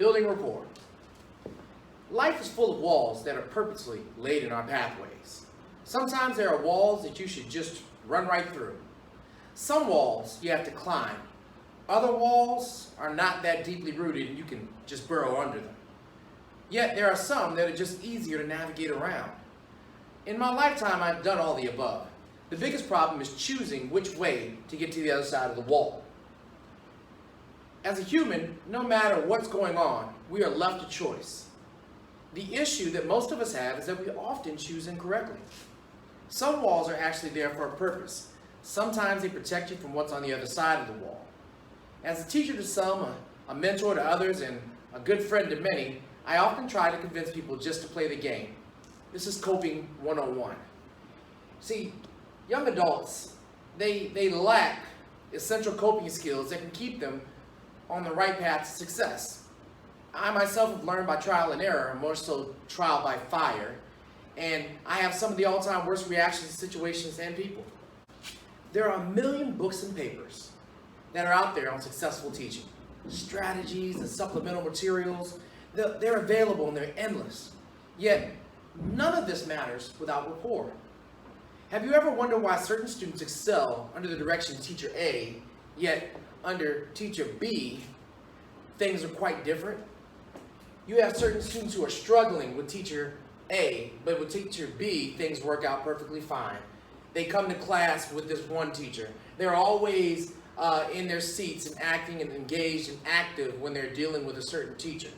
Building rapport. Life is full of walls that are purposely laid in our pathways. Sometimes there are walls that you should just run right through. Some walls you have to climb. Other walls are not that deeply rooted and you can just burrow under them. Yet there are some that are just easier to navigate around. In my lifetime, I've done all the above. The biggest problem is choosing which way to get to the other side of the wall. As a human, no matter what's going on, we are left a choice. The issue that most of us have is that we often choose incorrectly. Some walls are actually there for a purpose. Sometimes they protect you from what's on the other side of the wall. As a teacher to some, a mentor to others, and a good friend to many, I often try to convince people just to play the game. This is coping 101. See, young adults, they lack essential coping skills that can keep them on the right path to success. I myself have learned by trial and error, more so trial by fire, and I have some of the all-time worst reactions to situations and people. There are a million books and papers that are out there on successful teaching. Strategies and supplemental materials, they're available and they're endless. Yet, none of this matters without rapport. Have you ever wondered why certain students excel under the direction of teacher A, yet under teacher B, things are quite different? You have certain students who are struggling with teacher A, but with teacher B, things work out perfectly fine. They come to class with this one teacher. They're always in their seats and acting and engaged and active when they're dealing with a certain teacher.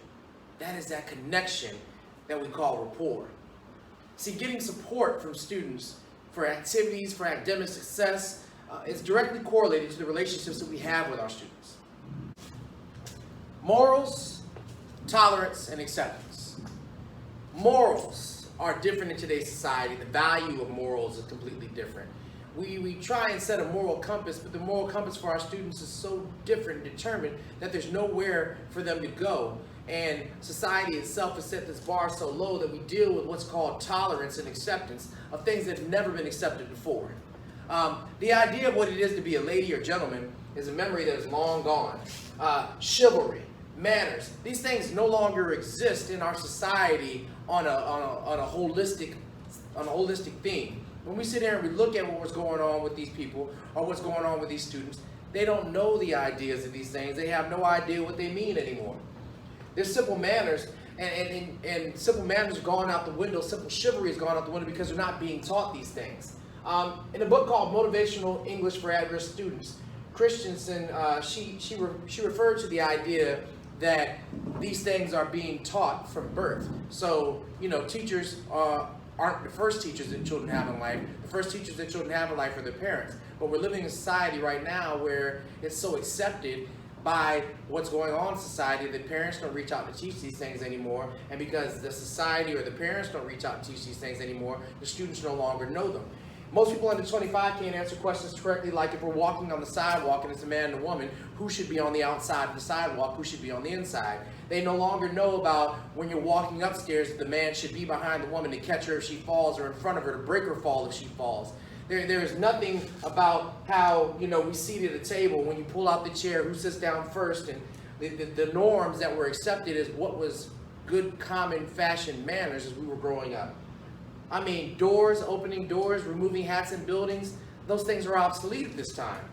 That is that connection that we call rapport. See, getting support from students for activities, for academic success, is directly correlated to the relationships that we have with our students. Morals, tolerance, and acceptance. Morals are different in today's society. The value of morals is completely different. We try and set a moral compass, but the moral compass for our students is so different and determined that there's nowhere for them to go. And society itself has set this bar so low that we deal with what's called tolerance and acceptance of things that have never been accepted before. The idea of what it is to be a lady or gentleman is a memory that is long gone. Chivalry, manners, these things no longer exist in our society on a holistic theme. When we sit here and we look at what's going on with these people or what's going on with these students, they don't know the ideas of these things. They have no idea what they mean anymore. There's simple manners, and simple manners are gone out the window. Simple chivalry has gone out the window because they're not being taught these things. In a book called Motivational English for At-Risk Students, Christensen, she referred to the idea that these things are being taught from birth. So, teachers aren't the first teachers that children have in life. The first teachers that children have in life are their parents. But we're living in a society right now where it's so accepted by what's going on in society that parents don't reach out to teach these things anymore. And because the society or the parents don't reach out to teach these things anymore, the students no longer know them. Most people under 25 can't answer questions correctly, like if we're walking on the sidewalk and it's a man and a woman, who should be on the outside of the sidewalk, who should be on the inside. They no longer know about when you're walking upstairs that the man should be behind the woman to catch her if she falls or in front of her to break her fall if she falls. There is nothing about how, we seat at a table, when you pull out the chair, who sits down first, and the norms that were accepted as what was good common fashion manners as we were growing up. I mean, doors, opening doors, removing hats in buildings, those things are obsolete at this time.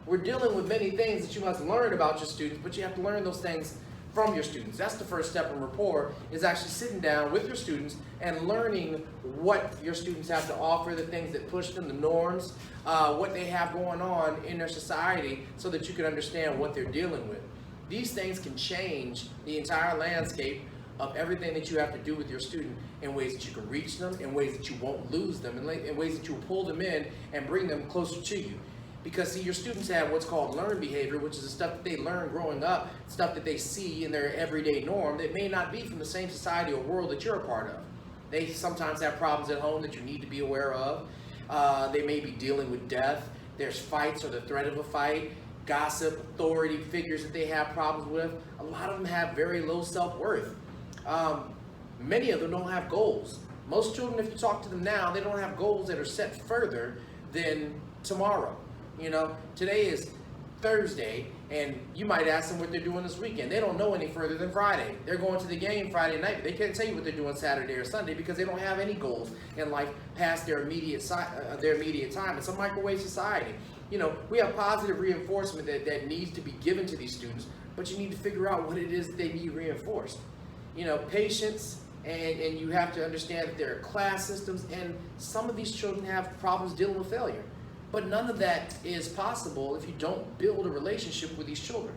We're dealing with many things that you must learn about your students, but you have to learn those things from your students. That's the first step in rapport, is actually sitting down with your students and learning what your students have to offer, the things that push them, the norms, what they have going on in their society, so that you can understand what they're dealing with. These things can change the entire landscape of everything that you have to do with your student in ways that you can reach them, in ways that you won't lose them, in ways that you will pull them in and bring them closer to you. Because, see, your students have what's called learned behavior, which is the stuff that they learn growing up, stuff that they see in their everyday norm that may not be from the same society or world that you're a part of. They sometimes have problems at home that you need to be aware of. They may be dealing with death. There's fights or the threat of a fight, gossip, authority figures that they have problems with. A lot of them have very low self-worth. Many of them don't have goals. Most children, if you talk to them now, they don't have goals that are set further than tomorrow. Today is Thursday, and you might ask them what they're doing this weekend. They don't know any further than Friday. They're going to the game Friday night, but they can't tell you what they're doing Saturday or Sunday because they don't have any goals in life past their immediate time. It's a microwave society. You know, we have positive reinforcement that needs to be given to these students, but you need to figure out what it is that they need reinforced. You know, patience, and you have to understand that there are class systems, and some of these children have problems dealing with failure. But none of that is possible if you don't build a relationship with these children.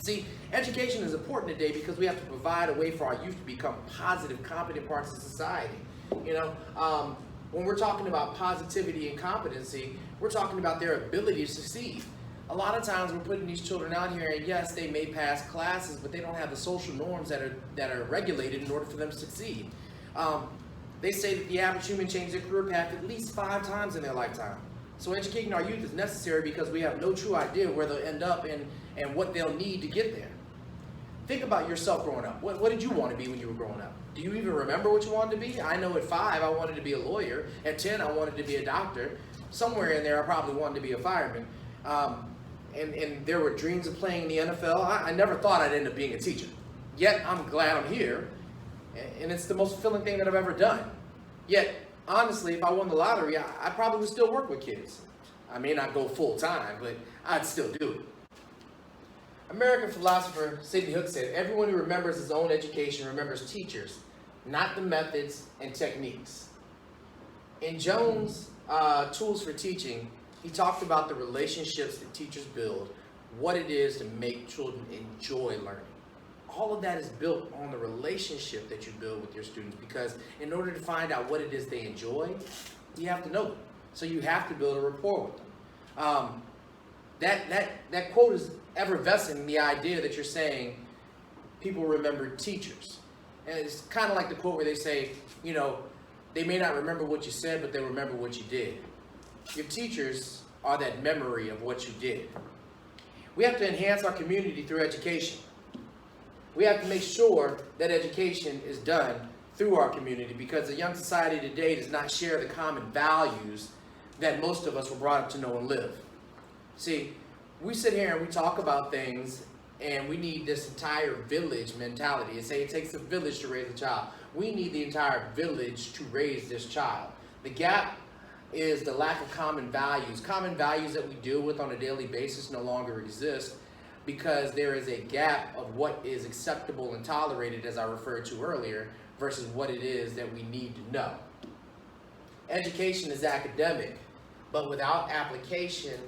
See, education is important today because we have to provide a way for our youth to become positive, competent parts of society. You know, when we're talking about positivity and competency, we're talking about their ability to succeed. A lot of times we're putting these children out here, and yes, they may pass classes, but they don't have the social norms that are regulated in order for them to succeed. They say that the average human changes their career path at least 5 times in their lifetime. So educating our youth is necessary because we have no true idea where they'll end up and what they'll need to get there. Think about yourself growing up. What did you want to be when you were growing up? Do you even remember what you wanted to be? I know at 5 I wanted to be a lawyer. At 10 I wanted to be a doctor. Somewhere in there I probably wanted to be a fireman. And there were dreams of playing in the NFL. I never thought I'd end up being a teacher. Yet I'm glad I'm here. And it's the most fulfilling thing that I've ever done. Yet, honestly, if I won the lottery, I probably would still work with kids. I may not go full time, but I'd still do it. American philosopher Sidney Hook said, everyone who remembers his own education remembers teachers, not the methods and techniques. In Jones' Tools for Teaching, he talked about the relationships that teachers build, what it is to make children enjoy learning. All of that is built on the relationship that you build with your students, because in order to find out what it is they enjoy, you have to know them. So you have to build a rapport with them. That quote is effervescent, the idea that you're saying people remember teachers. And it's kind of like the quote where they say, you know, they may not remember what you said, but they remember what you did. Your teachers are that memory of what you did. We have to enhance our community through education. We have to make sure that education is done through our community, because the young society today does not share the common values that most of us were brought up to know and live. See, we sit here and we talk about things, and we need this entire village mentality. They say it takes a village to raise a child. We need the entire village to raise this child. The gap is the lack of common values. Common values that we deal with on a daily basis no longer exist, because there is a gap of what is acceptable and tolerated, as I referred to earlier, versus what it is that we need to know. Education is academic, but without application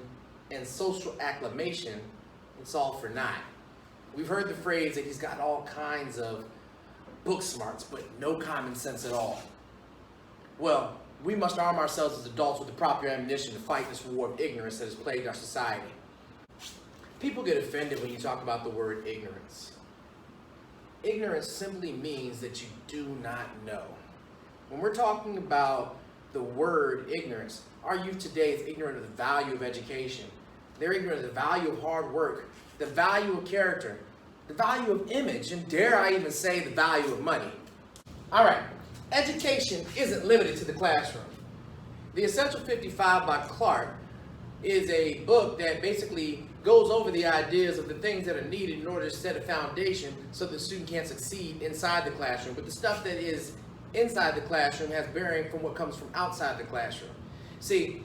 and social acclimation, it's all for naught. We've heard the phrase that he's got all kinds of book smarts, but no common sense at all. Well, we must arm ourselves as adults with the proper ammunition to fight this war of ignorance that has plagued our society. People get offended when you talk about the word ignorance. Ignorance simply means that you do not know. When we're talking about the word ignorance, our youth today is ignorant of the value of education. They're ignorant of the value of hard work, the value of character, the value of image, and dare I even say the value of money. All right, education isn't limited to the classroom. The Essential 55 by Clark is a book that basically goes over the ideas of the things that are needed in order to set a foundation so the student can succeed inside the classroom. But the stuff that is inside the classroom has bearing from what comes from outside the classroom. See,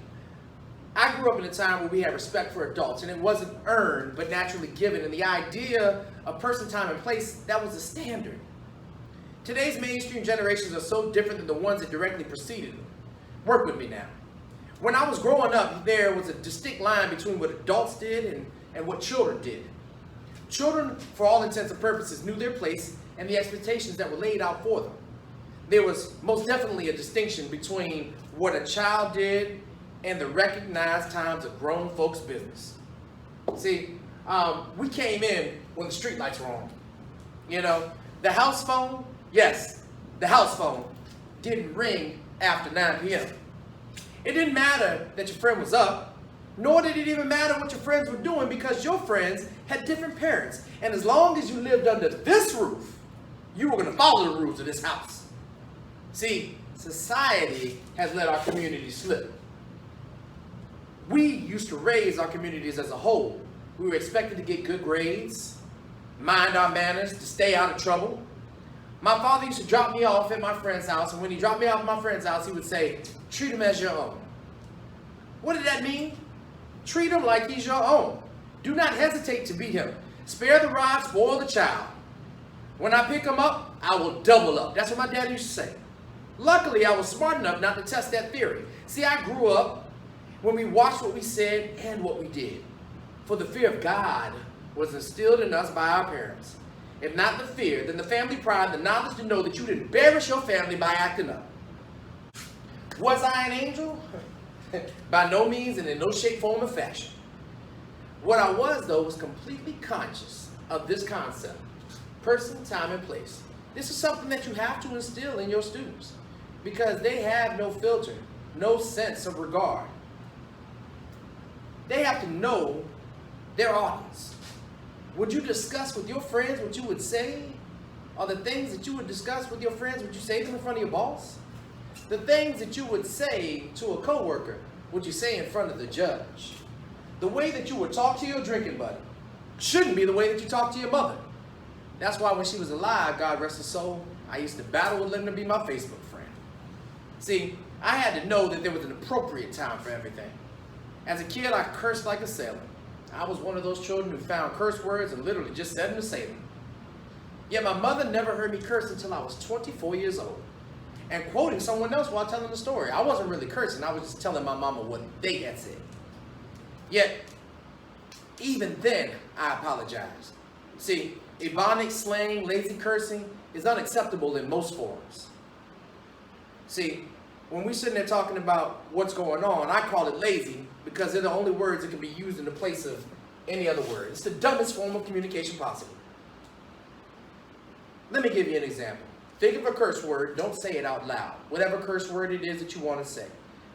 I grew up in a time where we had respect for adults, and it wasn't earned but naturally given. And the idea of person, time, and place, that was the standard. Today's mainstream generations are so different than the ones that directly preceded them. Work with me now. When I was growing up, there was a distinct line between what adults did and what children did. Children, for all intents and purposes, knew their place and the expectations that were laid out for them. There was most definitely a distinction between what a child did and the recognized times of grown folks' business. See, we came in when the streetlights were on. You know, the house phone, yes, the house phone didn't ring after 9 p.m. It didn't matter that your friend was up, nor did it even matter what your friends were doing, because your friends had different parents. And as long as you lived under this roof, you were going to follow the rules of this house. See, society has let our community slip. We used to raise our communities as a whole, We were expected to get good grades, mind our manners, to stay out of trouble. My father used to drop me off at my friend's house, and when he dropped me off at my friend's house, he would say, treat him as your own. What did that mean? Treat him like he's your own. Do not hesitate to beat him. Spare the rod, spoil the child. When I pick him up, I will double up. That's what my dad used to say. Luckily, I was smart enough not to test that theory. See, I grew up when we watched what we said and what we did. For the fear of God was instilled in us by our parents. If not the fear, then the family pride, the knowledge to know that you'd embarrass your family by acting up. Was I an angel? By no means and in no shape, form, or fashion. What I was, though, was completely conscious of this concept. Person, time, and place. This is something that you have to instill in your students because they have no filter, no sense of regard. They have to know their audience. Would you discuss with your friends what you would say? Or the things that you would discuss with your friends, would you say them in front of your boss? The things that you would say to a coworker, would you say in front of the judge? The way that you would talk to your drinking buddy shouldn't be the way that you talk to your mother. That's why when she was alive, God rest her soul, I used to battle with letting her be my Facebook friend. See, I had to know that there was an appropriate time for everything. As a kid, I cursed like a sailor. I was one of those children who found curse words and literally just said them to say them. Yet my mother never heard me curse until I was 24 years old. And quoting someone else while telling the story. I wasn't really cursing, I was just telling my mama what they had said. Yet, even then, I apologized. See, Ebonics, slang, lazy cursing is unacceptable in most forums. See, when we're sitting there talking about what's going on, I call it lazy because they're the only words that can be used in the place of any other word. It's the dumbest form of communication possible. Let me give you an example. Think of a curse word, don't say it out loud. Whatever curse word it is that you want to say.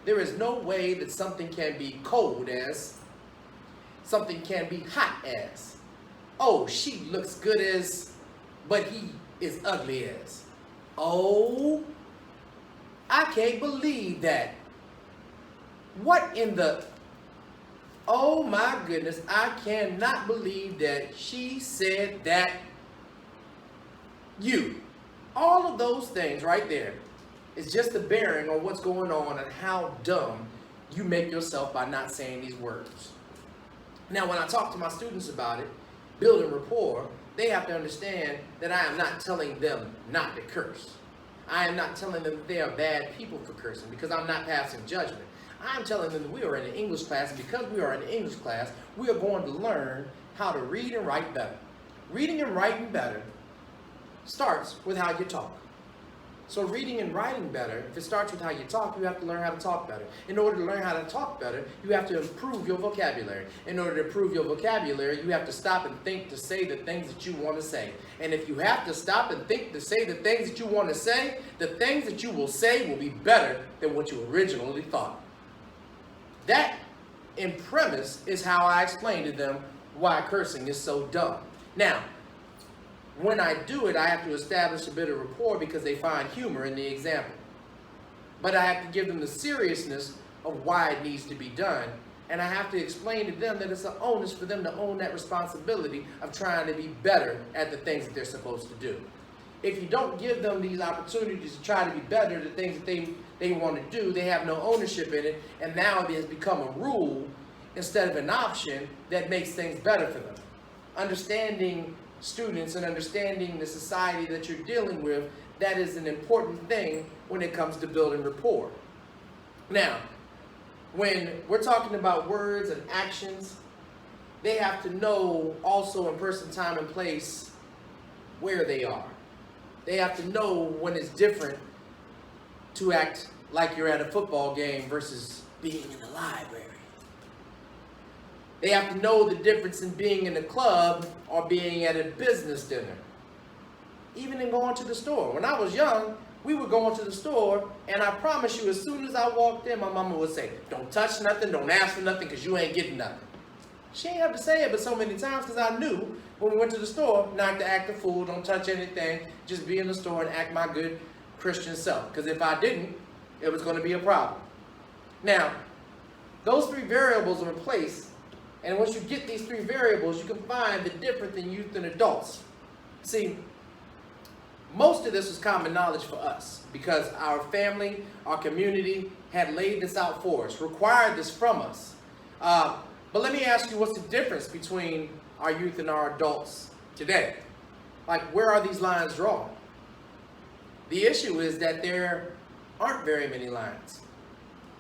There is no way that something can be cold as, something can be hot as. Oh, she looks good as, but he is ugly as. Oh, I can't believe that. What in the, oh my goodness, I cannot believe that she said that. You. All of those things right there is just a bearing on what's going on and how dumb you make yourself by not saying these words. Now, when I talk to my students about it, building rapport, they have to understand that I am not telling them not to curse. I am not telling them that they are bad people for cursing because I'm not passing judgment. I am telling them that we are in an English class, and because we are in an English class, we are going to learn how to read and write better. Reading and writing better starts with how you talk. So reading and writing better, if it starts with how you talk, you have to learn how to talk better. In order to learn how to talk better, you have to improve your vocabulary. In order to improve your vocabulary, you have to stop and think to say the things that you want to say. And if you have to stop and think to say the things that you want to say, the things that you will say will be better than what you originally thought. That, in premise, is how I explain to them why cursing is so dumb. Now, when I do it, I have to establish a bit of rapport because they find humor in the example. But I have to give them the seriousness of why it needs to be done. And I have to explain to them that it's an onus for them to own that responsibility of trying to be better at the things that they're supposed to do. If you don't give them these opportunities to try to be better at the things that they want to do, they have no ownership in it. And now it has become a rule instead of an option that makes things better for them. Understanding students and understanding the society that you're dealing with, that is an important thing when it comes to building rapport. Now, when we're talking about words and actions, they have to know also in person, time, and place where they are. They have to know when it's different to act like you're at a football game versus being in the library. They have to know the difference in being in a club or being at a business dinner. Even in going to the store. When I was young, we would go into the store, and I promise you, as soon as I walked in, my mama would say, don't touch nothing, don't ask for nothing, because you ain't getting nothing. She ain't have to say it but so many times, because I knew when we went to the store not to act a fool, don't touch anything, just be in the store and act my good Christian self. Because if I didn't, it was going to be a problem. Now, those three variables are in place And once you get these three variables, you can find the difference in youth and adults. See, most of this was common knowledge for us because our family, our community had laid this out for us, required this from us. But let me ask you, what's the difference between our youth and our adults today? Like, where are these lines drawn? The issue is that there aren't very many lines.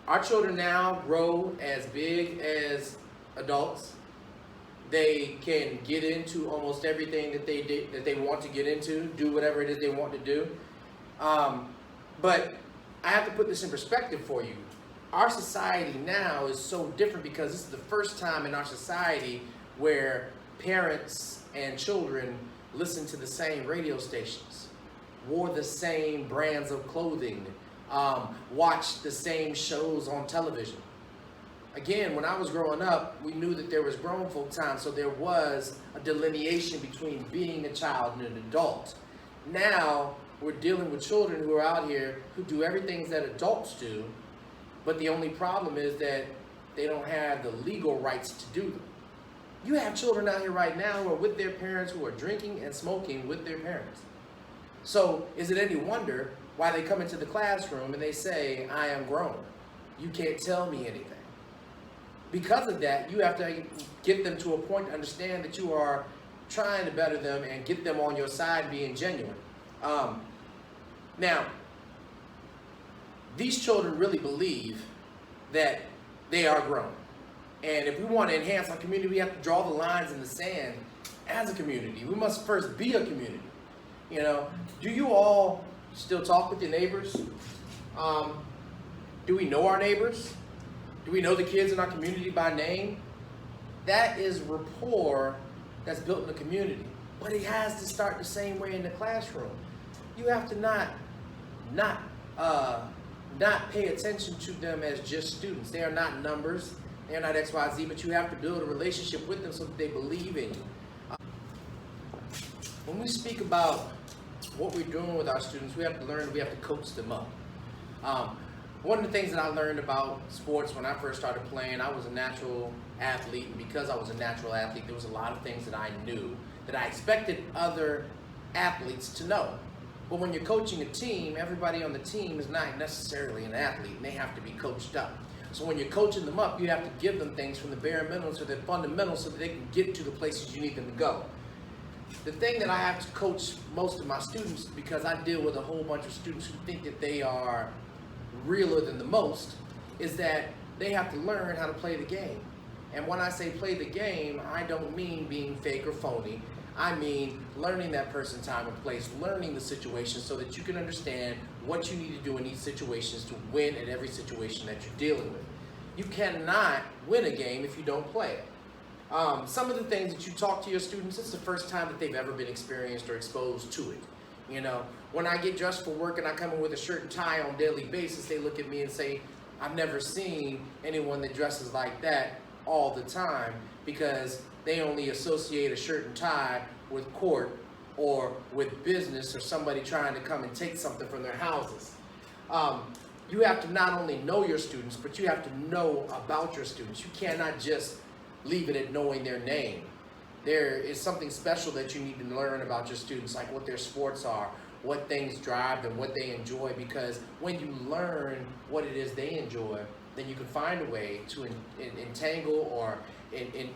Our children now grow as big as adults. They can get into almost everything that they want to get into, do whatever it is they want to do. But I have to put this in perspective for you. Our society now is so different because this is the first time in our society where parents and children listen to the same radio stations, wore the same brands of clothing, watched the same shows on television. Again, when I was growing up, we knew that there was grown folk time, so there was a delineation between being a child and an adult. Now, we're dealing with children who are out here who do everything that adults do, but the only problem is that they don't have the legal rights to do them. You have children out here right now who are with their parents who are drinking and smoking with their parents. So, is it any wonder why they come into the classroom and they say, I am grown. You can't tell me anything. Because of that, you have to get them to a point to understand that you are trying to better them and get them on your side being genuine. Now, these children really believe that they are grown. And if we want to enhance our community, we have to draw the lines in the sand as a community. We must first be a community. You know, do you all still talk with your neighbors? Do we know our neighbors? Do we know the kids in our community by name? That is rapport that's built in the community. But it has to start the same way in the classroom. You have to not pay attention to them as just students. They are not numbers. They are not X, Y, Z, but you have to build a relationship with them so that they believe in you. When we speak about what we're doing with our students, we have to learn, we have to coach them up. One of the things that I learned about sports when I first started playing, I was a natural athlete, and because I was a natural athlete, there was a lot of things that I knew that I expected other athletes to know. But when you're coaching a team, everybody on the team is not necessarily an athlete, and they have to be coached up. So when you're coaching them up, you have to give them things from the bare minimum to the fundamentals so that they can get to the places you need them to go. The thing that I have to coach most of my students, because I deal with a whole bunch of students who think that they are realer than the most, is that they have to learn how to play the game. And when I say play the game, I don't mean being fake or phony. I mean learning that person, time, and place, learning the situation so that you can understand what you need to do in these situations to win at every situation that you're dealing with. You cannot win a game if you don't play it. Some of the things that you talk to your students, it's the first time that they've ever been experienced or exposed to it. You know, when I get dressed for work and I come in with a shirt and tie on a daily basis, they look at me and say, I've never seen anyone that dresses like that all the time, because they only associate a shirt and tie with court or with business or somebody trying to come and take something from their houses. You have to not only know your students, but you have to know about your students. You cannot just leave it at knowing their name. There is something special that you need to learn about your students, like what their sports are, what things drive them, what they enjoy, because when you learn what it is they enjoy, then you can find a way to entangle or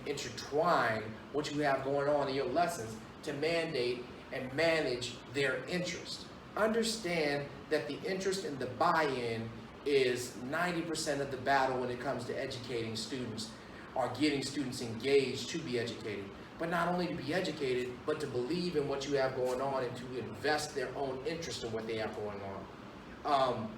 intertwine what you have going on in your lessons to mandate and manage their interest. Understand that the interest and the buy-in is 90% of the battle when it comes to educating students or getting students engaged to be educated. But not only to be educated, but to believe in what you have going on and to invest their own interest in what they have going on.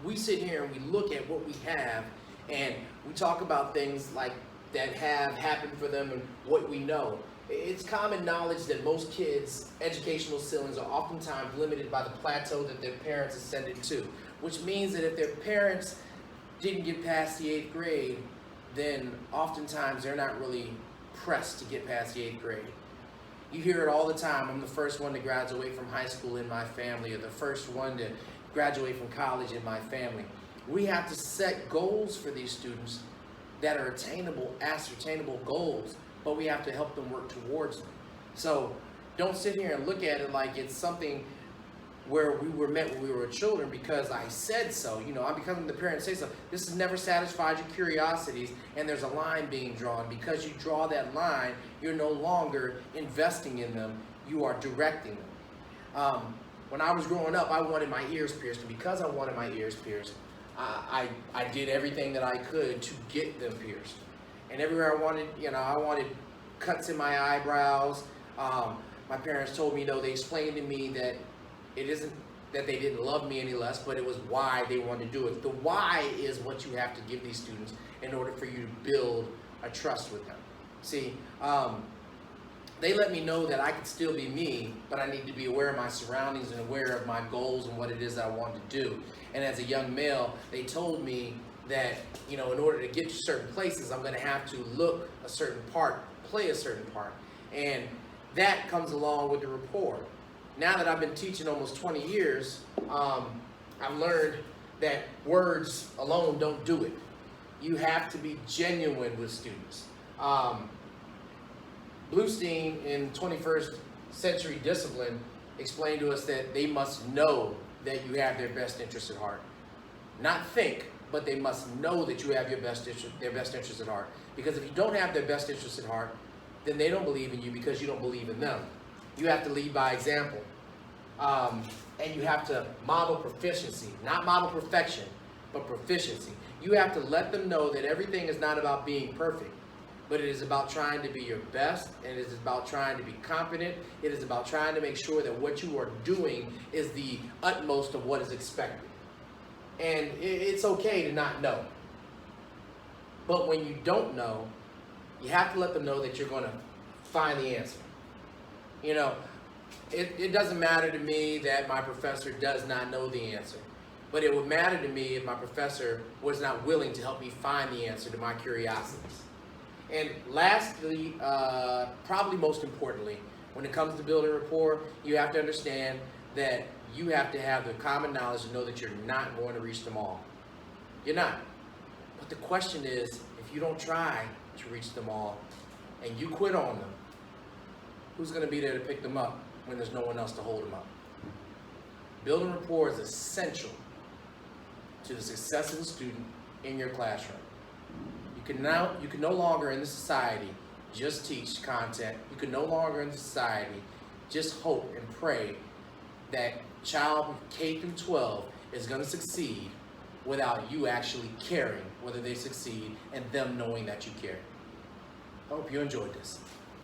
We sit here and we look at what we have and we talk about things like that have happened for them and what we know. It's common knowledge that most kids' educational ceilings are oftentimes limited by the plateau that their parents ascended to, which means that if their parents didn't get past the 8th grade, then oftentimes they're not really pressed to get past the 8th grade. You hear it all the time. I'm the first one to graduate from high school in my family, or the first one to graduate from college in my family. We have to set goals for these students that are attainable, ascertainable goals, but we have to help them work towards them. So don't sit here and look at it like it's something where we were met when we were children because I said so. You know, I'm becoming the parent say so. This has never satisfied your curiosities, and there's a line being drawn. Because you draw that line, you're no longer investing in them, you are directing them. When I was growing up, I wanted my ears pierced, and because I wanted my ears pierced, I did everything that I could to get them pierced. And everywhere I wanted, you know, I wanted cuts in my eyebrows. My parents told me, you know, they explained to me that it isn't that they didn't love me any less, but it was why they wanted to do it. The why is what you have to give these students in order for you to build a trust with them. See, they let me know that I could still be me, but I need to be aware of my surroundings and aware of my goals and what it is that I want to do. And as a young male, they told me that, you know, in order to get to certain places, I'm going to have to look a certain part, play a certain part. And that comes along with the rapport. Now that I've been teaching almost 20 years, I've learned that words alone don't do it. You have to be genuine with students. Bluestein in 21st Century Discipline explained to us that they must know that you have their best interests at heart. Not think, but they must know that you have their best interests at heart. Because if you don't have their best interests at heart, then they don't believe in you because you don't believe in them. You have to lead by example. And you have to model proficiency, not model perfection, but proficiency. You have to let them know that everything is not about being perfect, but it is about trying to be your best, and it is about trying to be competent. It is about trying to make sure that what you are doing is the utmost of what is expected. And it's okay to not know. But when you don't know, you have to let them know that you're going to find the answer. You know, it doesn't matter to me that my professor does not know the answer. But it would matter to me if my professor was not willing to help me find the answer to my curiosities. And lastly, probably most importantly, when it comes to building rapport, you have to understand that you have to have the common knowledge to know that you're not going to reach them all. You're not. But the question is, if you don't try to reach them all and you quit on them, who's going to be there to pick them up when there's no one else to hold them up? Building rapport is essential to the success of the student in your classroom. You can no longer in the society just teach content. You can no longer in society just hope and pray that child K through 12 is going to succeed without you actually caring whether they succeed and them knowing that you care. I hope you enjoyed this.